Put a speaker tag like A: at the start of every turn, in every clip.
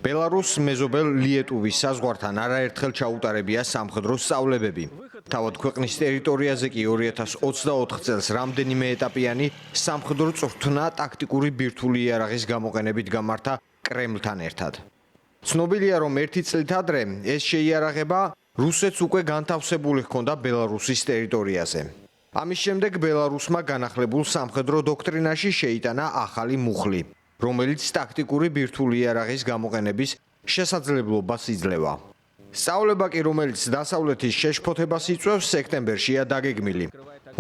A: ბელარუსს მეზობელ ლიეტუვის საზღვართან არაერთხელ ჩაუტარებია სამხედრო სწავლებები. თავად ქვეყნის ტერიტორიაზე კი 2024 წელს რამდენიმე ეტაპიანი სამხედრო წვრთნა ტაქტიკური ბირთვული იარაღის გამოყენებით გამართა კრემლთან ერთად. ცნობილია, რომ ერთი წლით ადრე ეს შეიარაღება რუსეთს უკვე განთავსებული ჰქონდა ბელარუსის ტერიტორიაზე. ამის შემდეგ ბელარუსმა განახლებულ სამხედრო დოქტრინაში შეიტანა ახალი მუხლი, რომელიც ტაქტიკური ბირთვული იარაღის გამოყენების შესაძლებლობას იძლევა. სწავლება კი, რომელიც დასავლეთის შეშფოთებას იწვევს, სექტემბერშია დაგეგმილი.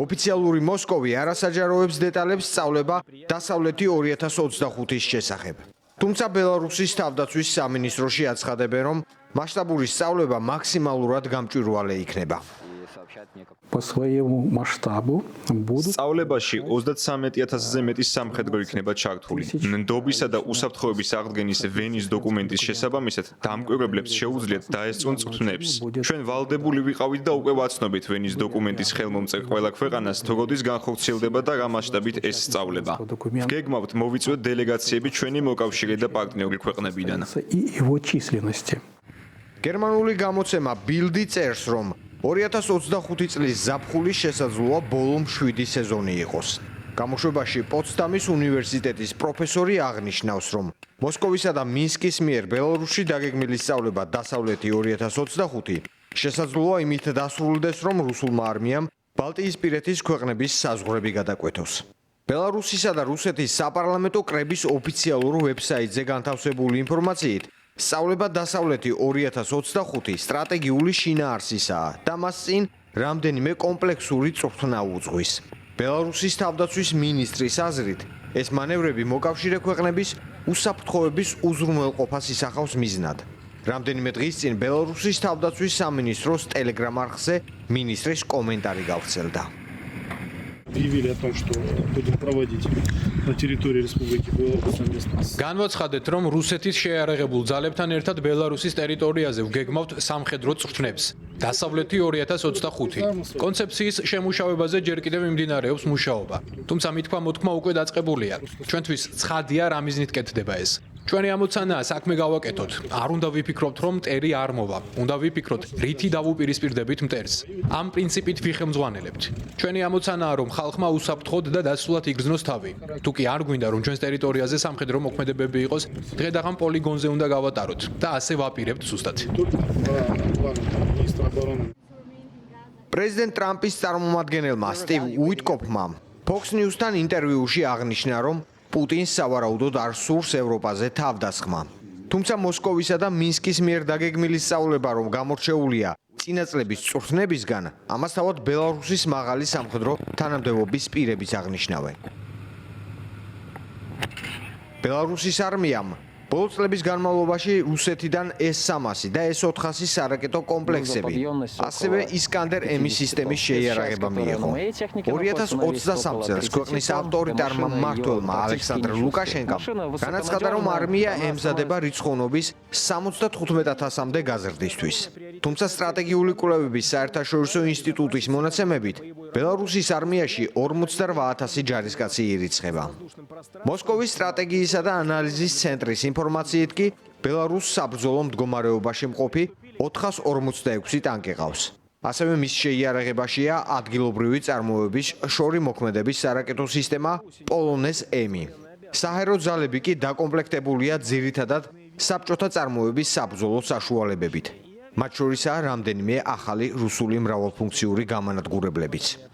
A: ოფიციალური მოსკოვი არასაჯაროებს დეტალებს სწავლება დასავლეთი 2025-ის შესახებ. თუმცა ბელარუსის თავდაცვის სამინისტროში აცხადებენ, რომ მასშტაბური სწავლება მაქსიმალურად გამჭვირვალე იქნება.
B: По своему масштабу будут
C: სწავლებაში 33000-ზე მეტი სამხედრო იქნება ჩართული. ნდობისა და უსაფრთხოების აღდგენის ვენის დოკუმენტის შესაბამისად დამკვირვებლებს შეუძლიათ დაესწრონ წვრთნებს. ჩვენ ვალდებული ვიყავით და უკვე ვაცნობით ვენის დოკუმენტის ხელმომწერ ყველა ქვეყანას, თუ როდის განხორციელდება და რა მასშტაბით ეს სწავლება. გეგმავთ მოვიწვიოთ დელეგაციები ჩვენი მოკავშირე და პარტნიორი ქვეყნებიდან.
B: и его численности.
A: გერმანული გამოცემა ბილდი წერს, რომ 2025 წლის ზაფხულის შესაძლოა ბოლომ 7 სეზონი იყოს. გამოშვებაში პოცდამის უნივერსიტეტის პროფესორი აღნიშნავს, რომ მოსკოვისა და მინსკის მიერ ბელარუსში დაგეგმილი სწავლება დასავლეთი 2025 შესაძლოა იმით დასრულდეს, რომ რუსულმა არმიამ ბალტიისპირეთის ქვეყნების საზღვრები გადაკვეთოს. ბელარუსისა და რუსეთის საპარლამენტო კრების ოფიციალურ ვებსაიტზე განთავსებული ინფორმაციით, სწავლება დასავლეთი 2025 სტრატეგიული შინაარსისაა და მას წინ რამდენიმე კომპლექსური წვრთნა უძღვის. ბელარუსის თავდაცვის მინისტრის აზრით, ეს მანევრები მოკავშირე ქვეყნების უსაფრთხოების უზრუნველყოფას ისახავს მიზნად. რამდენიმე დღის წინ ბელარუსის თავდაცვის სამინისტროს ტელეგრამ არხზე მინისტრის კომენტარი გავრცელდა.
D: Объявили о том, что будем проводить на территории Республики Беларусь совместно с
E: განვაცხადეთ, რომ რუსეთის შეიარაღებულ ძალებთან ერთად ბელარუსის ტერიტორიაზე ვგეგმავთ სამხედრო წვრთნებს. დასავლეთი 2025. კონცეფციის შემუშავებაზე ჯერ კიდევ მიმდინარეობს მუშაობა. თუმცა მითქმა-მოთქმა უკვე დაწყებულია. ჩვენთვის ცხადია, რა მიზნით კეთდება ეს. ჩვენი ამოცანაა საქმე გავაკეთოთ. არ უნდა ვიფიქროთ, რომ მტერი არ მოვა. უნდა ვიფიქროთ, რითი დავუპირისპირდებით მტერს. ამ პრინციპით ვიხელმძღვანელებთ. ჩვენი ამოცანაა, რომ ხალხმა უსაფრთხოდ და დაცულად იგრძნოს თავი. თუ კი არ გვინდა, რომ ჩვენს ტერიტორიაზე სამხედრო მოქმედებები იყოს, დღე-დღე პოლიგონზე უნდა გავატაროთ და ასე ვაპირებთ ზუსტად.
A: პრეზიდენტ ტრამპის წარმომადგენელმა სტივ უიტკოფმა Fox News-თან ინტერვიუში აღნიშნა, რომ პუტინს სავარაუდოდ არ სურს ევროპაზე თავდასხმა. თუმცა მოსკოვისა და მინსკის მიერ დაგეგმილი სწავლება, რომ გამორჩეულია წინა წლების წვრთნებისგან, ამას თავად ბელარუსის მაღალი სამხედრო თანამდებობის პირებიც აღნიშნავენ. ბელარუსის არმიამ ბოლო წლების განმავლობაში რუსეთიდან S-300 და S-400 სარაკეტო კომპლექსები, ასევე ისკანდერ M-ის სისტემის შეიარაღება მიიღო. 2023 წელს ქვეყნის ავტორიტარმა მმართველმა ალექსანდრ ლუკაშენკომ განაცხადა, რომ არმია ემზადება რიცხოვნობის 75000-მდე გაზრდისთვის. თუმცა სტრატეგიული კვლევების საერთაშორისო ინსტიტუტის მონაცემებით, ბელარუსის არმიაში 48000 ჯარისკაცი ირიცხება. მოსკოვის სტრატეგიისა და ანალიზის ცენტრის ინფორმაციით კი ბელარუსს საბრძოლო მდგომარეობაში მყოფი 446 ტანკი ყავს. ასევე მის შეიარაღებაშია ადგილობრივი წარმოების შორი მოქმედების სარაკეტო სისტემა პოლონეს M-ი. საჰაერო ძალები კი დაკომპლექტებულია ძირითადად საბჭოთა წარმოების საბრძოლო საშუალებებით. მათ შორისაა რამდენიმე ახალი რუსული მრავალფუნქციური გამანადგურებლებიც.